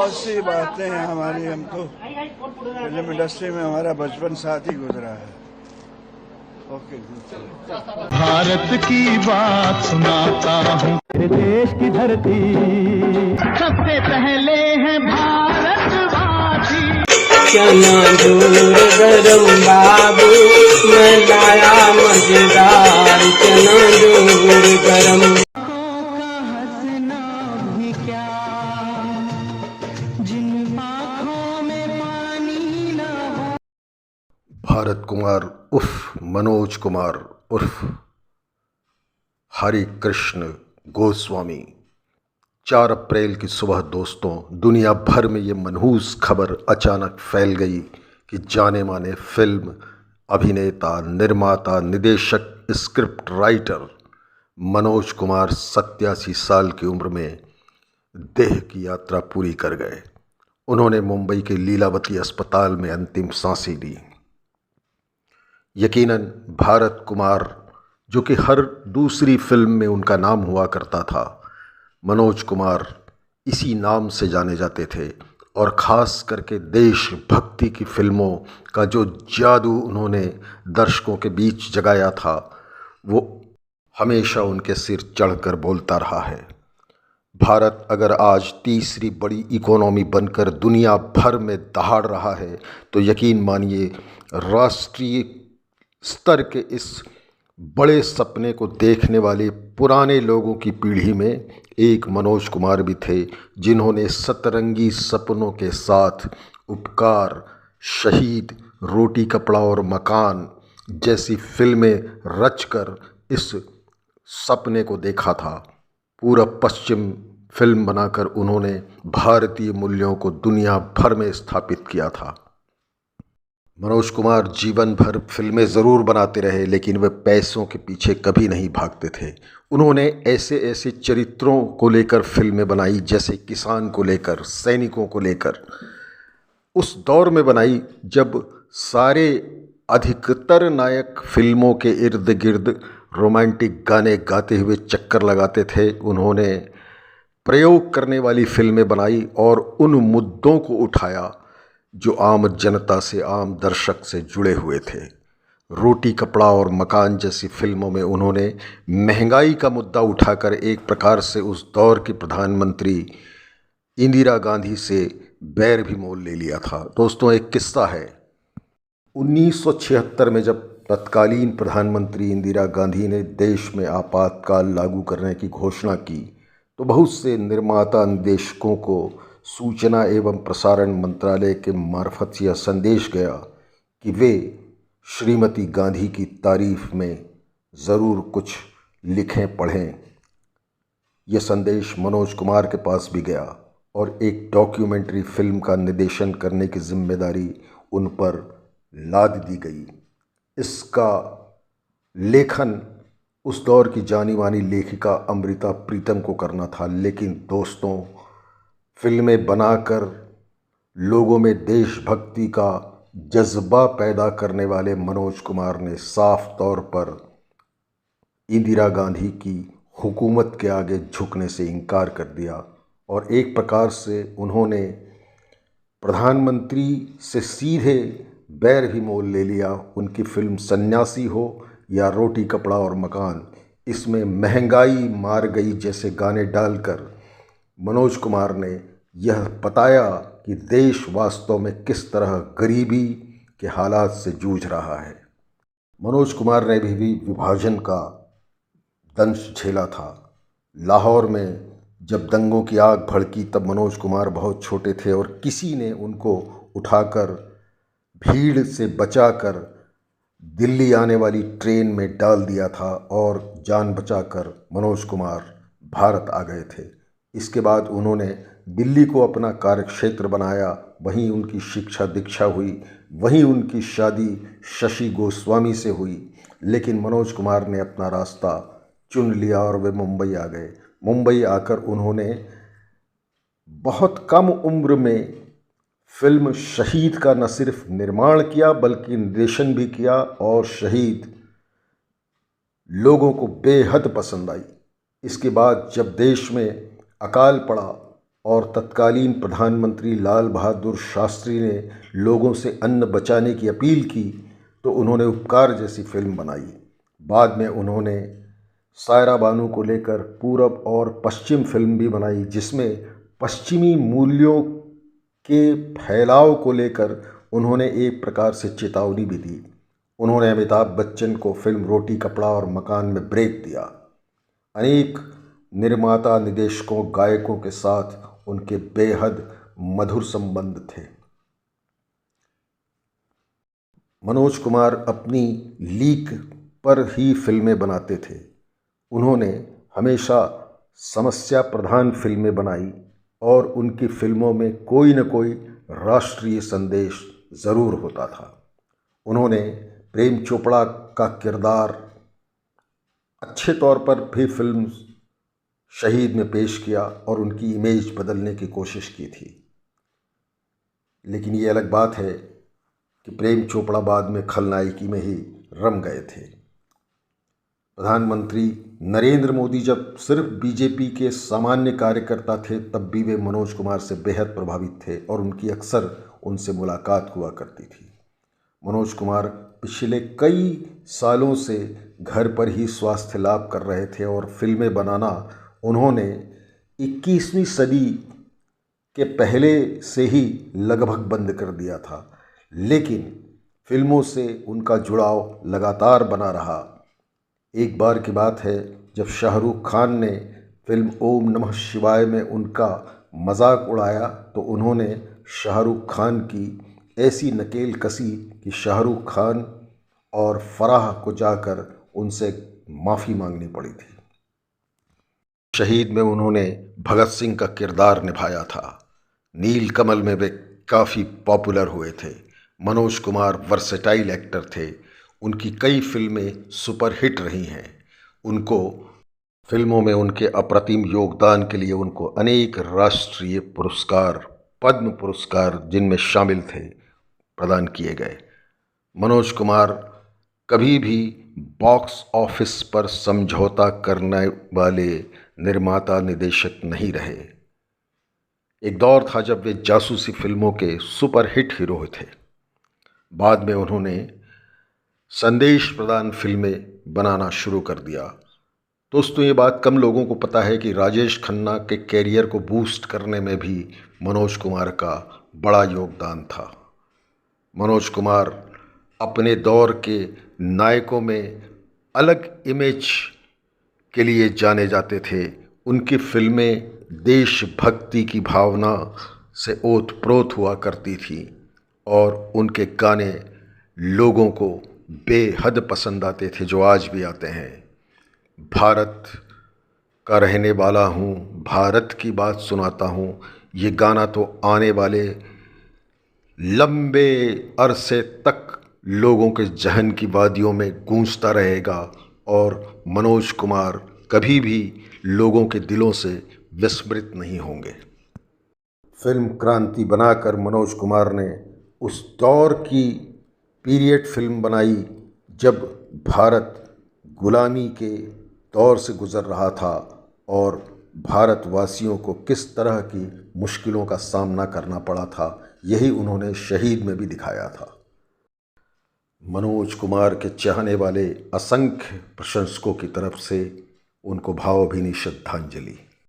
बहुत सी बातें हैं हमारी, हम तो फिल्म इंडस्ट्री में हमारा बचपन साथ ही गुजरा है। ओके, भारत की बात सुनाता हूँ, मेरे देश की धरती सबसे पहले है भारतवासी। चना दूर गरम बाबू मैं लाया मजेदार, चना दूर गरम। भारत कुमार उर्फ मनोज कुमार उर्फ हरि कृष्ण गोस्वामी। 4 अप्रैल की सुबह दोस्तों, दुनिया भर में ये मनहूस खबर अचानक फैल गई कि जाने माने फिल्म अभिनेता, निर्माता, निदेशक, स्क्रिप्ट राइटर मनोज कुमार 87 साल की उम्र में देह की यात्रा पूरी कर गए। उन्होंने मुंबई के लीलावती अस्पताल में अंतिम सांसें ली। यकीनन भारत कुमार, जो कि हर दूसरी फिल्म में उनका नाम हुआ करता था, मनोज कुमार इसी नाम से जाने जाते थे। और ख़ास करके देशभक्ति की फिल्मों का जो जादू उन्होंने दर्शकों के बीच जगाया था, वो हमेशा उनके सिर चढ़कर बोलता रहा है। भारत अगर आज तीसरी बड़ी इकोनॉमी बनकर दुनिया भर में दहाड़ रहा है, तो यकीन मानिए राष्ट्रीय स्तर के इस बड़े सपने को देखने वाले पुराने लोगों की पीढ़ी में एक मनोज कुमार भी थे, जिन्होंने सतरंगी सपनों के साथ उपकार, शहीद, रोटी कपड़ा और मकान जैसी फिल्में रचकर इस सपने को देखा था। पूरब पश्चिम फिल्म बनाकर उन्होंने भारतीय मूल्यों को दुनिया भर में स्थापित किया था। मनोज कुमार जीवन भर फिल्में ज़रूर बनाते रहे, लेकिन वे पैसों के पीछे कभी नहीं भागते थे। उन्होंने ऐसे ऐसे चरित्रों को लेकर फिल्में बनाई, जैसे किसान को लेकर, सैनिकों को लेकर। उस दौर में बनाई जब सारे अधिकतर नायक फिल्मों के इर्द गिर्द रोमांटिक गाने गाते हुए चक्कर लगाते थे। उन्होंने प्रयोग करने वाली फिल्में बनाई और उन मुद्दों को उठाया जो आम जनता से, आम दर्शक से जुड़े हुए थे। रोटी कपड़ा और मकान जैसी फिल्मों में उन्होंने महंगाई का मुद्दा उठाकर एक प्रकार से उस दौर की प्रधानमंत्री इंदिरा गांधी से बैर भी मोल ले लिया था। दोस्तों, एक किस्सा है। 1976 में जब तत्कालीन प्रधानमंत्री इंदिरा गांधी ने देश में आपातकाल लागू करने की घोषणा की, तो बहुत से निर्माता निदेशकों को सूचना एवं प्रसारण मंत्रालय के मार्फत यह संदेश गया कि वे श्रीमती गांधी की तारीफ में ज़रूर कुछ लिखें, पढ़ें। यह संदेश मनोज कुमार के पास भी गया और एक डॉक्यूमेंट्री फिल्म का निर्देशन करने की जिम्मेदारी उन पर लाद दी गई। इसका लेखन उस दौर की जानी मानी लेखिका अमृता प्रीतम को करना था, लेकिन दोस्तों, फिल्में बनाकर लोगों में देशभक्ति का जज्बा पैदा करने वाले मनोज कुमार ने साफ तौर पर इंदिरा गांधी की हुकूमत के आगे झुकने से इनकार कर दिया और एक प्रकार से उन्होंने प्रधानमंत्री से सीधे बैर भी मोल ले लिया। उनकी फिल्म सन्यासी हो या रोटी कपड़ा और मकान, इसमें महंगाई मार गई जैसे गाने डालकर मनोज कुमार ने यह बताया कि देश वास्तव में किस तरह गरीबी के हालात से जूझ रहा है। मनोज कुमार ने भी विभाजन का दंश झेला था। लाहौर में जब दंगों की आग भड़की, तब मनोज कुमार बहुत छोटे थे और किसी ने उनको उठाकर भीड़ से बचाकर दिल्ली आने वाली ट्रेन में डाल दिया था और जान बचाकर मनोज कुमार भारत आ गए थे। इसके बाद उन्होंने दिल्ली को अपना कार्यक्षेत्र बनाया, वहीं उनकी शिक्षा दीक्षा हुई, वहीं उनकी शादी शशि गोस्वामी से हुई। लेकिन मनोज कुमार ने अपना रास्ता चुन लिया और वे मुंबई आ गए। मुंबई आकर उन्होंने बहुत कम उम्र में फिल्म शहीद का न सिर्फ निर्माण किया बल्कि निर्देशन भी किया और शहीद लोगों को बेहद पसंद आई। इसके बाद जब देश में अकाल पड़ा और तत्कालीन प्रधानमंत्री लाल बहादुर शास्त्री ने लोगों से अन्न बचाने की अपील की तो उन्होंने उपकार जैसी फिल्म बनाई। बाद में उन्होंने सायरा बानू को लेकर पूरब और पश्चिम फिल्म भी बनाई, जिसमें पश्चिमी मूल्यों के फैलाव को लेकर उन्होंने एक प्रकार से चेतावनी भी दी। उन्होंने अमिताभ बच्चन को फिल्म रोटी कपड़ा और मकान में ब्रेक दिया। अनेक निर्माता, निर्देशकों, गायकों के साथ उनके बेहद मधुर संबंध थे। मनोज कुमार अपनी लीक पर ही फिल्में बनाते थे। उन्होंने हमेशा समस्या प्रधान फिल्में बनाई और उनकी फिल्मों में कोई न कोई राष्ट्रीय संदेश ज़रूर होता था। उन्होंने प्रेम चोपड़ा का किरदार अच्छे तौर पर भी फिल्म शहीद में पेश किया और उनकी इमेज बदलने की कोशिश की थी। लेकिन ये अलग बात है कि प्रेम चोपड़ा बाद में खलनायकी में ही रम गए थे। प्रधानमंत्री नरेंद्र मोदी जब सिर्फ बीजेपी के सामान्य कार्यकर्ता थे, तब भी वे मनोज कुमार से बेहद प्रभावित थे और उनकी अक्सर उनसे मुलाकात हुआ करती थी। मनोज कुमार पिछले कई सालों से घर पर ही स्वास्थ्य लाभ कर रहे थे और फिल्में बनाना उन्होंने 21वीं सदी के पहले से ही लगभग बंद कर दिया था। लेकिन फिल्मों से उनका जुड़ाव लगातार बना रहा। एक बार की बात है जब शाहरुख खान ने फिल्म ओम नमः शिवाय में उनका मजाक उड़ाया तो उन्होंने शाहरुख खान की ऐसी नकेल कसी कि शाहरुख खान और फराह को जाकर उनसे माफ़ी मांगनी पड़ी थी। शहीद में उन्होंने भगत सिंह का किरदार निभाया था। नील कमल में वे काफ़ी पॉपुलर हुए थे। मनोज कुमार वर्सेटाइल एक्टर थे। उनकी कई फिल्में सुपरहिट रही हैं। उनको फिल्मों में उनके अप्रतिम योगदान के लिए उनको अनेक राष्ट्रीय पुरस्कार, पद्म पुरस्कार जिनमें शामिल थे, प्रदान किए गए। मनोज कुमार कभी भी बॉक्स ऑफिस पर समझौता करने वाले निर्माता, निर्देशक नहीं रहे। एक दौर था जब वे जासूसी फिल्मों के सुपरहिट हीरो थे। बाद में उन्होंने संदेश प्रदान फिल्में बनाना शुरू कर दिया। दोस्तों, ये बात कम लोगों को पता है कि राजेश खन्ना के कैरियर को बूस्ट करने में भी मनोज कुमार का बड़ा योगदान था। मनोज कुमार अपने दौर के नायकों में अलग इमेज के लिए जाने जाते थे। उनकी फिल्में देशभक्ति की भावना से ओतप्रोत हुआ करती थी और उनके गाने लोगों को बेहद पसंद आते थे, जो आज भी आते हैं। भारत का रहने वाला हूँ, भारत की बात सुनाता हूँ, ये गाना तो आने वाले लंबे अरसे तक लोगों के जहन की वादियों में गूंजता रहेगा और मनोज कुमार कभी भी लोगों के दिलों से विस्मृत नहीं होंगे। फिल्म क्रांति बनाकर मनोज कुमार ने उस दौर की पीरियड फिल्म बनाई जब भारत गुलामी के दौर से गुज़र रहा था और भारतवासियों को किस तरह की मुश्किलों का सामना करना पड़ा था, यही उन्होंने शहीद में भी दिखाया था। मनोज कुमार के चाहने वाले असंख्य प्रशंसकों की तरफ से उनको भावभीनी श्रद्धांजलि।